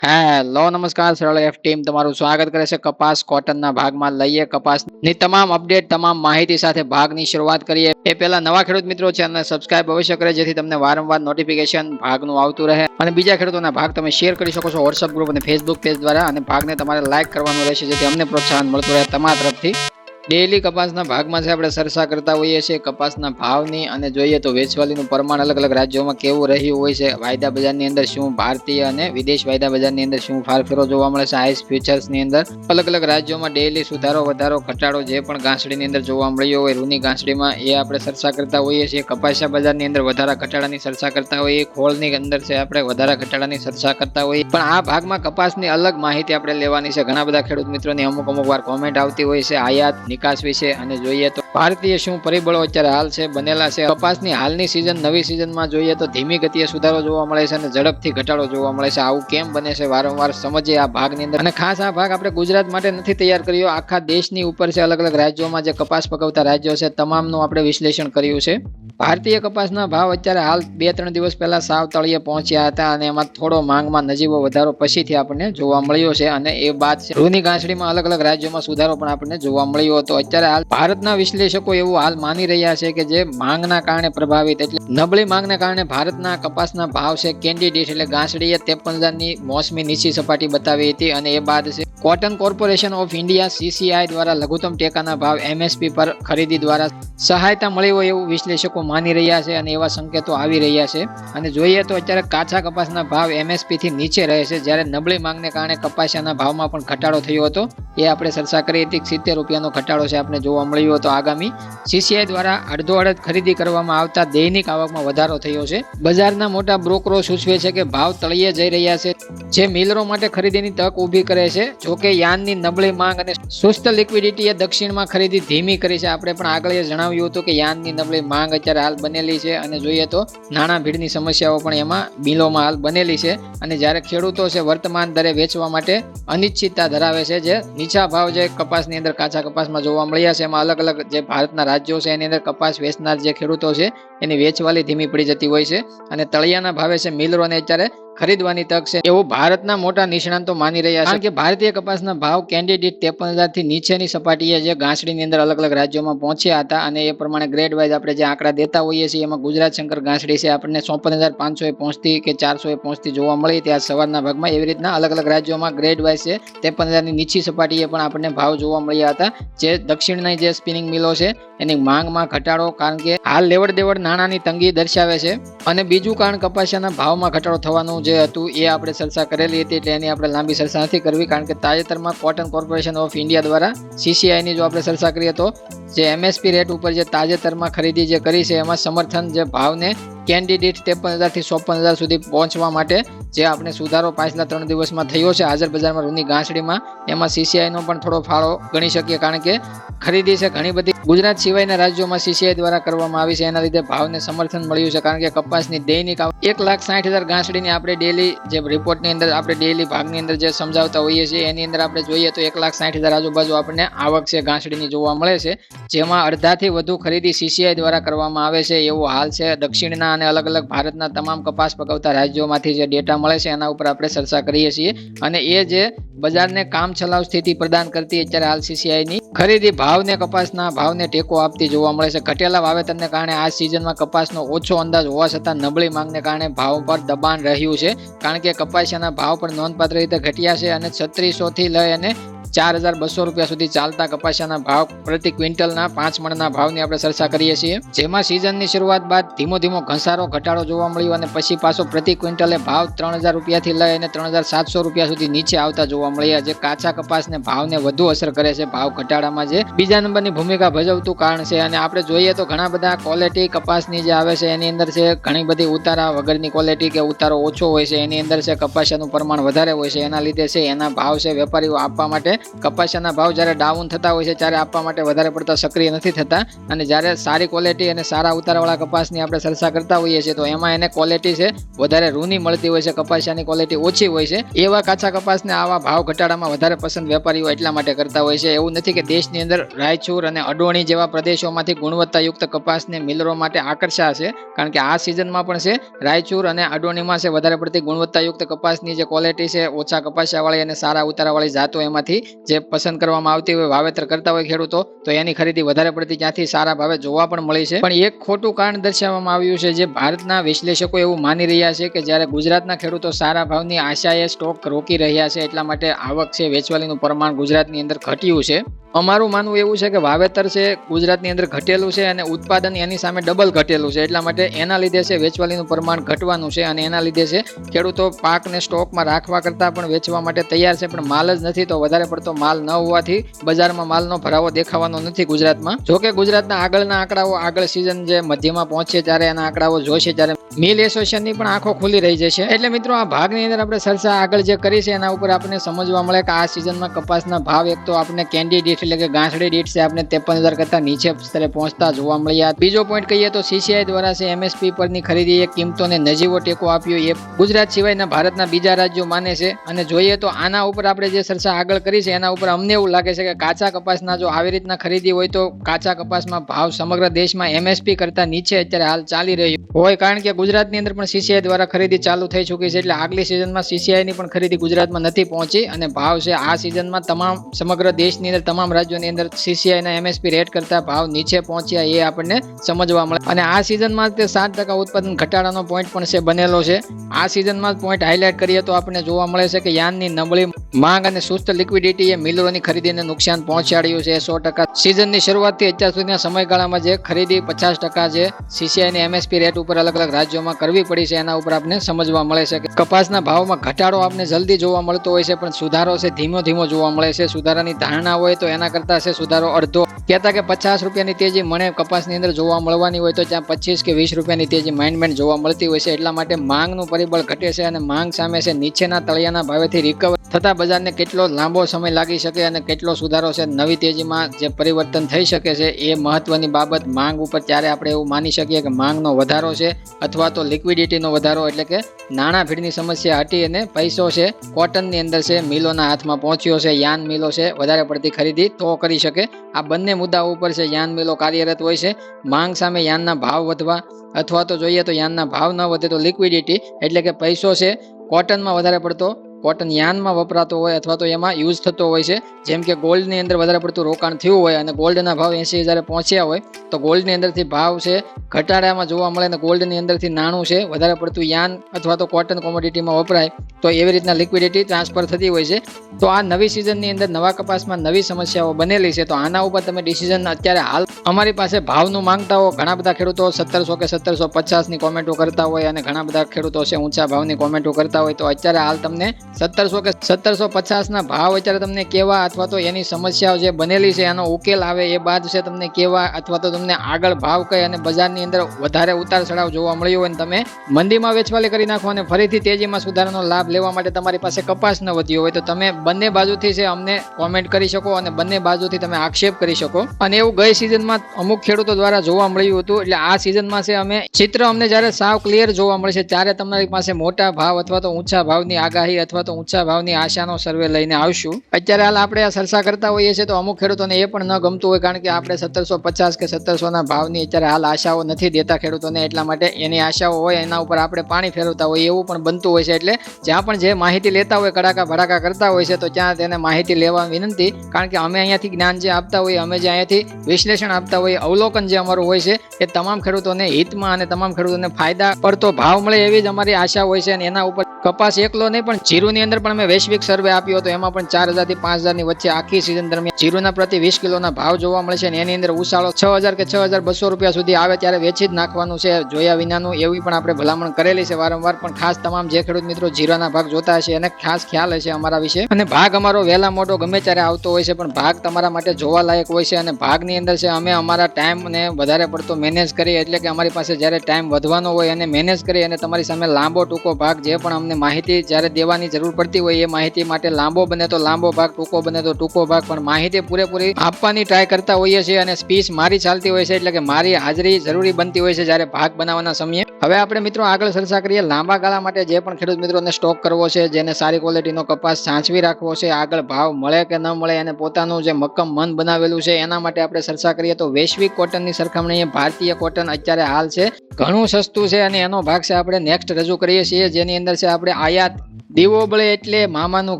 Hello નમસ્કાર સરળ F team તમારું સ્વાગત કરે છે કપાસ કોટનના ભાગમાં લઈએ કપાસની તમામ અપડેટ તમામ માહિતી સાથે ભાગની શરૂઆત કરીએ એ પહેલા નવા ખેડૂત મિત્રો ચેનલને સબસ્ક્રાઇબ અવશ્ય કરે જેથી તમને વારંવાર નોટિફિકેશન ભાગનું આવતું રહે અને બીજા ખેડૂતોના ભાગ તમે શેર કરી શકો છો વોટ્સઅપ ગ્રુપ અને ફેસબુક પેજ દ્વારા અને ભાગને તમારે લાઇક કરવાનું રહેશે જેથી અમને પ્રોત્સાહન મળતું રહે તમારા તરફથી ડેલી કપાસના ભાગમાં છે આપણે ચર્ચા કરતા હોઈએ છીએ કપાસના ભાવની અને જોઈએ તો વેચવાલીનું પ્રમાણ અલગ અલગ રાજ્યોમાં કેવું રહ્યું હોય છે વાયદા બજારની અંદર શું ભારતીય અને વિદેશ વાયદા બજારની અંદર શું ફારફેરો જોવા મળે છે આઈસ ફ્યુચર્સની અંદર અલગ અલગ રાજ્યોમાં ડેલી સુધારો વધારો ઘટાડો જે પણ ઘાસડીની અંદર જોવા મળ્યો હોય રૂની ઘાસડીમાં એ આપણે ચર્ચા કરતા હોઈએ છીએ કપાસિયા બજારની અંદર વધારા ઘટાડાની ચર્ચા કરતા હોઈએ ખોળની અંદર છે આપણે વધારા ઘટાડાની ચર્ચા કરતા હોઈએ પણ આ ભાગમાં કપાસની અલગ માહિતી આપણે લેવાની છે ઘણા બધા ખેડૂત મિત્રોની અમુક વાર કોમેન્ટ આવતી હોય છે આયાત નિકાસ વિશે અને જોઈએ તો ભારતીય શું પરિબળો અત્યારે હાલ છે બનેલા છે કપાસની હાલની સિઝન નવી સિઝનમાં જોઈએ તો ધીમી ગતિએ સુધારો જોવા મળે છે અને ઝડપથી ઘટાડો જોવા મળે છે આવું કેમ બને છે વારંવાર સમજીએ આ ભાગની અંદર અને ખાસ આ ભાગ આપણે ગુજરાત માટે નથી તૈયાર કર્યો આખા દેશની ઉપર છે અલગ અલગ રાજ્યોમાં જે કપાસ પકવતા રાજ્યો છે તમામનું આપણે વિશ્લેષણ કર્યું છે ભારતીય કપાસના ભાવ અત્યારે હાલ 2-3 દિવસ પહેલા સાવ તળિયે પહોંચ્યા હતા અને એમાં થોડો માંગમાં નજીવો વધારો પછીથી આપણને જોવા મળ્યો છે અને એ બાદ રૂની ઘાસડીમાં અલગ અલગ રાજ્યોમાં સુધારો પણ આપણને જોવા મળ્યો હતો અત્યારે હાલ ભારતના વિશ્લેષકો એવું હાલ માની રહ્યા છે કે જે માંગના કારણે પ્રભાવિત એટલે નબળી માંગના કારણે ભારતના કપાસના ભાવ છે કેન્ડિડેટ એટલે ઘાસડીએ 53,000ની મોસમી નીચી સપાટી બતાવી હતી અને એ બાદ છે cotton corporation of India CCI દ્વારા લઘુત્તમ ટેકાના ભાવ MSP પર ખરીદી દ્વારા સહાયતા મળી હોય એવું વિશ્લેષકો માની રહ્યા છે અને એવા સંકેતો આવી રહ્યા છે અને જોઈએ તો અત્યારે કાચા કપાસના ભાવ MSP થી નીચે રહે છે જ્યારે નબળી માંગને કારણે કપાસિયાના ભાવમાં પણ ઘટાડો થયો હતો એ આપણે ચર્ચા કરી હતી 70 રૂપિયાનો ઘટાડો છે આપણે જોવા મળ્યો હતો આગામી CCI દ્વારા અડધો અડધ ખરીદી કરવામાં આવતા દૈનિક આવકમાં વધારો થયો છે બજારના મોટા બ્રોકરો સૂચવે છે કે ભાવ તળિયે જઈ રહ્યા છે જે મિલરો માટે ખરીદીની તક ઊભી કરે છે જોકે યાનની નબળી માંગ અને સુસ્ત લિક્વિડિટીએ દક્ષિણમાં ખરીદી ધીમી કરી છે આપણે પણ આગળ જણાવ્યું હતું કે યાનની નબળી માંગ અત્યારે હાલ બનેલી છે અને જોઈએ તો નાણાં ભીડની સમસ્યાઓ પણ એમાં મિલોમાં હાલ બનેલી છે અને જ્યારે ખેડૂતો છે વર્તમાન દરે વેચવા માટે અનિશ્ચિતતા ધરાવે છે જે નીચા ભાવ જે કપાસની અંદર કાચા કપાસમાં જોવા મળ્યા છે એમાં અલગ અલગ જે ભારતના રાજ્યો છે એની અંદર કપાસ વેચનાર જે ખેડૂતો છે એની વેચવાલી ધીમી પડી જતી હોય છે અને તળિયાના ભાવે છે મિલરોને અત્યારે ખરીદવાની તક છે એવું ભારતના મોટા નિષ્ણાંતો માની રહ્યા છે કારણ કે ભારતીય કપાસના ભાવ કેન્ડિડેટ 53,000 થી નીચેની સપાટીએ જે ઘાસડીની અંદર અલગ અલગ રાજ્યોમાં પહોંચ્યા હતા અને એ પ્રમાણે ગ્રેડ વાઇઝ આપણે જે આંકડા દેતા હોઈએ છીએ એમાં ગુજરાત શંકર ઘાસડી છે આપણને 54,500 પહોંચતી કે 400 પહોંચતી જોવા મળી ત્યાં સવારના ભાગમાં એવી રીતના અલગ અલગ રાજ્યોમાં ગ્રેડ વાઇઝ છે 53,000ની નીચી સપાટીએ પણ આપણને ભાવ જોવા મળ્યા હતા જે દક્ષિણની જે સ્પિનિંગ મિલો છે એની માંગમાં ઘટાડો કારણ કે હાલ લેવડ દેવડ નાણાંની તંગી દર્શાવે છે અને બીજું કારણ કપાસિયાના ભાવમાં ઘટાડો થવાનું જે હતું એ આપણે ચર્ચા કરેલી હતી એટલે એની આપણે લાંબી ચર્ચા નથી કરવી કારણ કે તાજેતરમાં કોટન કોર્પોરેશન ઓફ ઇન્ડિયા દ્વારા CCI ની જો આપણે ચર્ચા કરીએ તો જે MSP રેટ ઉપર જે તાજેતરમાં ખરીદી જે કરી છે એમાં સમર્થન જે ભાવને કેન્ડિડેટ 53,000 થી 54,000 સુધી પહોંચવા માટે જે આપણે સુધારો પાછલા 3 દિવસમાં થયો છે હાજર બજારમાં રૂની ઘાસડીમાં એમાં CCI નો પણ થોડો ફાળો ગણી શકીએ કારણ કે ખરીદી છે ઘણી બધી ગુજરાત સિવાયના રાજ્યોમાં CCI દ્વારા કરવામાં આવી છે એના લીધે ભાવને સમર્થન મળ્યું છે કારણ કે કપાસની દૈનિક 1,60,000 ઘાસડીની આપણે ડેલી જે રિપોર્ટની અંદર આપણે ડેલી ભાગની અંદર જે સમજાવતા હોઈએ છીએ એની અંદર આપણે જોઈએ તો 1,60,000 આજુબાજુ આપણને આવક છે ઘાસડીની જોવા મળે છે જેમાં અડધાથી વધુ ખરીદી CCI દ્વારા કરવામાં આવે છે એવો હાલ છે દક્ષિણના અને અલગ અલગ ભારતના તમામ કપાસ પકવતા રાજ્યોમાંથી જે ડેટા મળે છે એના ઉપર આપણે ચર્ચા કરીએ છીએ અને એ જે બજારને કામ ચલાવ સ્થિતિ પ્રદાન કરતી અત્યારે હાલ CCI ની ખરીદી ભાવને કપાસના ભાવને ટેકો આપતી જોવા મળે છે ઘટેલા વાવેતરને કારણે આ સિઝનમાં કપાસનો ઓછો અંદાજ હોવા છતાં નબળી માંગને કારણે ભાવ પર દબાણ રહ્યું છે કારણ કે કપાસિયાના ભાવ પણ નોંધપાત્ર રીતે ઘટ્યા છે અને 3600 થી લઈ અને 4,200 રૂપિયા સુધી ચાલતા કપાસિયાના ભાવ પ્રતિ ક્વિન્ટલના 5 મણના ભાવની આપણે ચર્ચા કરીએ છીએ જેમાં સિઝનની શરૂઆત બાદ ધીમો ધીમો ઘસારો ઘટાડો જોવા મળ્યો અને પછી પાછો પ્રતિ ક્વિન્ટલે ભાવ 3,000 રૂપિયાથી લઈ અને 3,700 રૂપિયા સુધી નીચે આવતા જોવા મળ્યા જે કાચા કપાસને ભાવને વધુ અસર કરે છે ભાવ ઘટાડામાં જે બીજા નંબરની ભૂમિકા ભજવતું કારણ છે અને આપણે જોઈએ તો ઘણા બધા ક્વોલિટી કપાસની જે આવે છે એની અંદર છે ઘણી બધી ઉતારા વગરની ક્વોલિટી કે ઉતારો ઓછો હોય છે એની અંદર છે કપાસિયાનું પ્રમાણ વધારે હોય છે એના લીધે છે એના ભાવ છે વેપારીઓ આપવા માટે કપાસિયાના ભાવ જ્યારે ડાઉન થતા હોય છે ત્યારે આપવા માટે વધારે પડતા સક્રિય નથી થતા અને જ્યારે સારી ક્વોલિટી અને સારા ઉતારાવાળા કપાસની આપણે ચર્ચા કરતા કરતા હોઈએ છીએ તો એમાં એને ક્વોલિટી છે વધારે રૂની મળતી હોય છે, કપાસિયાની ક્વોલિટી ઓછી હોય છે. એવા કાચા કપાસને આવા ભાવ ઘટાડામાં વધારે પસંદ વેપારીઓ એટલા માટે કરતા હોય છે. એવું નથી કે દેશની અંદર રાયચુર અને અડોણી જેવા પ્રદેશોમાંથી ગુણવત્તાયુક્ત કપાસને મિલરો માટે આકર્ષાશે, કારણ કે આ સિઝનમાં પણ છે રાયચુર અને અડોણીમાં છે વધારે પડતી ગુણવત્તાયુક્ત કપાસની જે ક્વોલિટી છે, ઓછા કપાસિયાવાળી અને સારા ઉતારાવાળી જાતો એમાંથી જે પસંદ કરવામાં આવતી હોય, વાવેતર કરતા હોય ખેડૂતો, તો એની ખરીદી વધારે પડતી ત્યાંથી સારા ભાવે જોવા પણ મળી છે. પણ એક ખોટું કારણ દર્શાવવામાં આવ્યું છે, જે ભારતના વિશ્લેષકો એવું માની રહ્યા છે કે જ્યારે ગુજરાતના ખેડૂતો સારા ભાવની આશાએ સ્ટોક રોકી રહ્યા છે, એટલા માટે આવક છે વેચવાલીનું પ્રમાણ ગુજરાતની અંદર ઘટ્યું છે. અમારું માનવું એવું છે કે વાવેતર છે ગુજરાતની અંદર ઘટેલું છે અને ઉત્પાદન એની સામે ડબલ ઘટેલું છે, એટલા માટે એના લીધે છે વેચવાલીનું પ્રમાણ ઘટવાનું છે અને એના લીધે છે ખેડૂતો પાકને સ્ટોકમાં રાખવા કરતાં પણ વેચવા માટે તૈયાર છે, પણ માલ જ નથી. તો વધારે પડતો માલ ન હોવાથી બજારમાં માલનો ભરાવો દેખાવાનો નથી ગુજરાતમાં. જોકે ગુજરાતના આગળના આંકડાઓ આગળ સિઝન જે મધ્યમાં પહોંચે ત્યારે એના આંકડાઓ જોઈશે ત્યારે મિલ એસોસિએશનની પણ આંખો ખુલ્લી રહી જશે. એટલે મિત્રો આ ભાગની અંદર આપણે ચર્ચા આગળ જે કરી છે એના ઉપર આપણે સમજવા મળે કે આ સિઝનમાં કપાસના ભાવ એક તો આપણે કેન્ડી દીઠ એટલે કે ગાંસડી દીઠ છે આપણે 53,000 કરતા નીચે સ્તરે પહોંચતા જોવા મળ્યા. બીજો પોઈન્ટ કહીએ તો સીસીઆઈ દ્વારા છે એમએસપી પરની ખરીદી એ કિંમતોને નજીવો ટેકો આપ્યો, એ ગુજરાત સિવાયના ભારતના બીજા રાજ્યો માને છે. અને જોઈએ તો આના ઉપર આપણે જે ચર્ચા આગળ કરી છે એના ઉપર અમને એવું લાગે છે કે કાચા કપાસના જો આવી રીતના ખરીદી હોય તો કાચા કપાસમાં ભાવ સમગ્ર દેશમાં એમએસપી કરતા નીચે અત્યારે હાલ ચાલી રહ્યું હોય, કારણ કે ગુજરાતની અંદર પણ સીસીઆઈ દ્વારા ખરીદી ચાલુ થઈ ચૂકી છે. એટલે આગલી સિઝનમાં સીસીઆઈની પણ ખરીદી ગુજરાતમાં નથી પહોંચી અને ભાવ છે આ સિઝનમાં તમામ સમગ્ર દેશની અંદર તમામ રાજ્યોની અંદર સીસીઆઈના એમએસપી રેટ કરતા ભાવ નીચે પહોંચ્યા એ આપણને સમજવા મળે. અને આ સિઝનમાં તે 7% ઉત્પાદન ઘટાડાનો પોઈન્ટ પણ છે બનેલો છે. આ સિઝનમાં પોઈન્ટ હાઇલાઇટ કરીએ તો આપણને જોવા મળે છે કે યાનની નબળી માંગ અને સુસ્ત લિક્વિડિટી એ મિલરોની ખરીદીને નુકસાન પહોંચાડ્યું છે. 100% સિઝનની શરૂઆતથી અત્યાર સુધીના સમયગાળામાં જે ખરીદી 50% જે સીસીઆઈની એમએસપી રેટ ઉપર અલગ અલગ રાજ્યોમાં કરવી પડી છે એના ઉપર આપણે સમજવા મળે છે કે કપાસના ભાવમાં ઘટાડો આપણે જલ્દી જોવા મળતો હોય છે, પણ સુધારો છે ધીમો ધીમો જોવા મળે છે. સુધારાની ધારણા હોય તો એના કરતા છે સુધારો અડધો, કહેતા કે 50 રૂપિયાની તેજી મને કપાસની અંદર જોવા મળવાની હોય તો ત્યાં 25 કે 20 રૂપિયાની તેજી માંડ જોવા મળતી હોય છે. એટલા માટે માંગનું પરિબળ ઘટે છે અને માંગ સામે છે નીચેના તળિયાના ભાવેથી રિકવર થતા બજારને કેટલો લાંબો સમય લાગી શકે અને કેટલો સુધારો છે નવી તેજીમાં જે પરિવર્તન થઈ શકે છે એ મહત્વની બાબત. માંગ ઉપર ત્યારે આપણે એવું માની શકીએ કે માંગનો વધારો છે અથવા તો લિક્વિડિટીનો વધારો, એટલે કે નાણાં ભીડની સમસ્યા હટી અને પૈસો છે કોટનની અંદર છે મિલોના હાથમાં પહોંચ્યો છે. યાન મિલો છે વધારે પડતી ખરીદી તો કરી શકે. આ બંને મુદ્દાઓ ઉપર છે યાન મિલો કાર્યરત હોય છે. માંગ સામે યાનના ભાવ વધવા અથવા તો જોઈએ તો યાનના ભાવ ન વધે તો લિક્વિડિટી એટલે કે પૈસો છે કોટનમાં વધારે પડતો કોટન યાનમાં વપરાતો હોય અથવા તો એમાં યુઝ થતો હોય છે. જેમ કે ગોલ્ડની અંદર વધારે પડતું રોકાણ થયું હોય અને ગોલ્ડના ભાવ 80,000 પહોંચ્યા હોય તો ગોલ્ડની અંદરથી ભાવ છે ઘટાડામાં જોવા મળે અને ગોલ્ડની અંદરથી નાણું છે વધારે પડતું યાન અથવા તો કોટન કોમોડિટીમાં વપરાય તો એવી રીતના લિક્વિડિટી ટ્રાન્સફર થતી હોય છે. તો આ નવી સિઝનની અંદર નવા કપાસમાં નવી સમસ્યાઓ બનેલી છે. તો આના ઉપર તમે ડિસિઝન અત્યારે હાલ અમારી પાસે ભાવનું માંગતા હો, ઘણા બધા ખેડૂતો 1700 કે 1750 ની કોમેન્ટો કરતા હોય અને ઘણા બધા ખેડૂતો છે ઊંચા ભાવની કોમેન્ટો કરતા હોય, તો અત્યારે હાલ તમને 1700 કે 1750 ના ભાવ અત્યારે તમને કેવા અથવા તો એની સમસ્યાઓ જે બનેલી છે એનો ઉકેલ આવે એ બાદ છે તમને કેવા અથવા તો તમને આગળ ભાવ કઈ અને બજારની અંદર વધારે ઉતાર ચઢાવ જોવા મળ્યો હોય તમે મંદીમાં વેચવાલી કરી નાખો અને ફરીથી તેજીમાં સુધારાનો લાભ લેવા માટે તમારી પાસે કપાસ ન વધ્યો હોય તો તમે બંને બાજુથી છે અમને કોમેન્ટ કરી શકો અને બંને બાજુથી તમે આક્ષેપ કરી શકો. અને એવું ગઈ સિઝનમાં અમુક ખેડૂતો દ્વારા જોવા મળ્યું હતું. એટલે આ સિઝનમાં છે અમે ચિત્ર અમને જ્યારે સાવ ક્લિયર જોવા મળશે ત્યારે તમારી પાસે મોટા ભાવ અથવા તો ઊંચા ભાવની આગાહી અથવા તો ઊંચા ભાવની આશાનો સર્વે લઈને આવશું. અત્યારે હાલ આપણે આ ચર્ચા કરતા હોઈએ છીએ તો અમુક ખેડૂતોને એ પણ ન ગમતું હોય, કારણ કે આપણે 1750 કે 1700 ના ભાવની અત્યારે હાલ આશાઓ નથી દેતા ખેડૂતોને, એટલા માટે એની આશાઓ હોય એના ઉપર આપણે પાણી ફેરવતા હોય એવું પણ બનતું હોય છે. એટલે જ્યાં પણ જે માહિતી લેતા હોય કડાકા ભડાકા કરતા હોય છે તો ત્યાં તેને માહિતી લેવા વિનંતી, કારણ કે અમે અહીંયાથી જ્ઞાન જે આપતા હોઈએ, અમે જે અહીંયાથી વિશ્લેષણ આપતા હોઈએ, અવલોકન જે અમારું હોય છે એ તમામ ખેડૂતોને હિતમાં અને તમામ ખેડૂતોને ફાયદા પડતો ભાવ મળે એવી જ અમારી આશા હોય છે. અને એના ઉપર કપાસ એકલો નહીં પણ જીરુની અંદર પણ અમે વૈશ્વિક સર્વે આપ્યો હતો, એમાં પણ 4,000 થી 5,000 ની વચ્ચે આખી સિઝન દરમિયાન જીરુના પ્રતિ 20 કિલોના ભાવ જોવા મળે છે અને એની અંદર ઉછાળો 6,000 કે 6,200 રૂપિયા સુધી આવે ત્યારે વેચી જ નાખવાનું છે જોયા વિનાનું, એવી પણ આપણે ભલામણ કરેલી છે વારંવાર. પણ ખાસ તમામ જે ખેડૂત મિત્રો જીરાના ભાગ જોતા હશે એને ખાસ ખ્યાલ હશે અમારા વિશે. અને ભાગ અમારો વહેલા મોટો ગમે ત્યારે આવતો હોય છે, પણ ભાગ તમારા માટે જોવા લાયક હોય છે. અને ભાગની અંદર છે અમે અમારા ટાઈમને વધારે પડતો મેનેજ કરીએ, એટલે કે અમારી પાસે જ્યારે ટાઈમ વધવાનો હોય અને મેનેજ કરી અને તમારી સામે લાંબો ટૂંકો ભાગ જે પણ અમને તમને માહિતી જ્યારે દેવાની જરૂર પડતી હોય એ માહિતી માટે લાંબો બને તો લાંબો ભાગ, ટૂંકો બને તો ટૂંકો ભાગ, પણ માહિતી પૂરેપૂરી આપવાની ટ્રાય કરતા હોઈએ છીએ અને સ્પીચ મારી ચાલતી હોય છે, એટલે કે મારી હાજરી જરૂરી બનતી હોય છે જ્યારે ભાગ બનાવવાના સમયે. હવે આપણે મિત્રો આગળ ચર્ચા કરીએ લાંબા ગાળા માટે જે પણ ખેડૂત મિત્રોને સ્ટોક કરવો છે, જેને સારી ક્વોલિટીનો કપાસ સાચવી રાખવો છે, આગળ ભાવ મળે કે ન મળે અને પોતાનું જે મક્કમ મન બનાવેલું છે એના માટે આપણે ચર્ચા કરીએ તો વૈશ્વિક કોટનની સરખામણીએ ભારતીય કોટન અત્યારે હાલ છે ઘણું સસ્તું છે અને એનો ભાગ છે આપણે નેક્સ્ટ રજૂ કરીએ છીએ, જેની અંદર છે આપણે આયાત. દીવો બળે એટલે મામાનું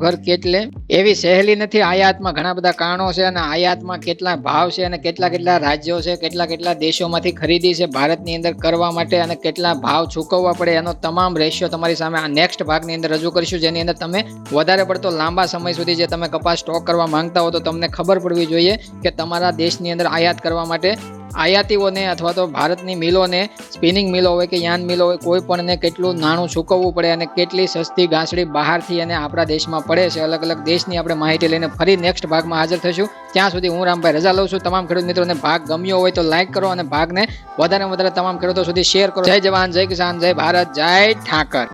ઘર કેટલે એવી સહેલી નથી. આયાતમાં ઘણા બધા કારણો છે અને આયાતમાં કેટલા ભાવ છે અને કેટલા રાજ્યો છે, કેટલા દેશોમાંથી ખરીદી છે ભારતની અંદર કરવા માટે અને કેટલા ભાવ ચૂકવવા પડે એનો તમામ રેશિયો તમારી સામે આ નેક્સ્ટ ભાગની અંદર રજૂ કરીશું, જેની અંદર તમે વધારે પડતો લાંબા સમય સુધી જે તમે કપાસ સ્ટોક કરવા માંગતા હો તો તમને ખબર પડવી જોઈએ કે તમારા દેશની અંદર આયાત કરવા માટે આયાતીઓને અથવા તો ભારતની મિલોને, સ્પિનિંગ મિલો હોય કે યાન મિલો હોય, કોઈ પણને કેટલું નાણું ચૂકવવું પડે અને કેટલી સસ્તી ઘાસડી બહારથી અને આપણા દેશમાં પડે છે. અલગ અલગ દેશની આપણે માહિતી લઈને ફરી નેક્સ્ટ ભાગમાં હાજર થઈશું. ત્યાં સુધી હું રામભાઈ રજા લઉં છું. તમામ ખેડૂત મિત્રોને ભાગ ગમ્યો હોય તો લાઈક કરો અને ભાગને વધારે તમામ ખેડૂતો સુધી શેર કરો. જય જવાન, જય કિસાન, જય ભારત, જય ઠાકર.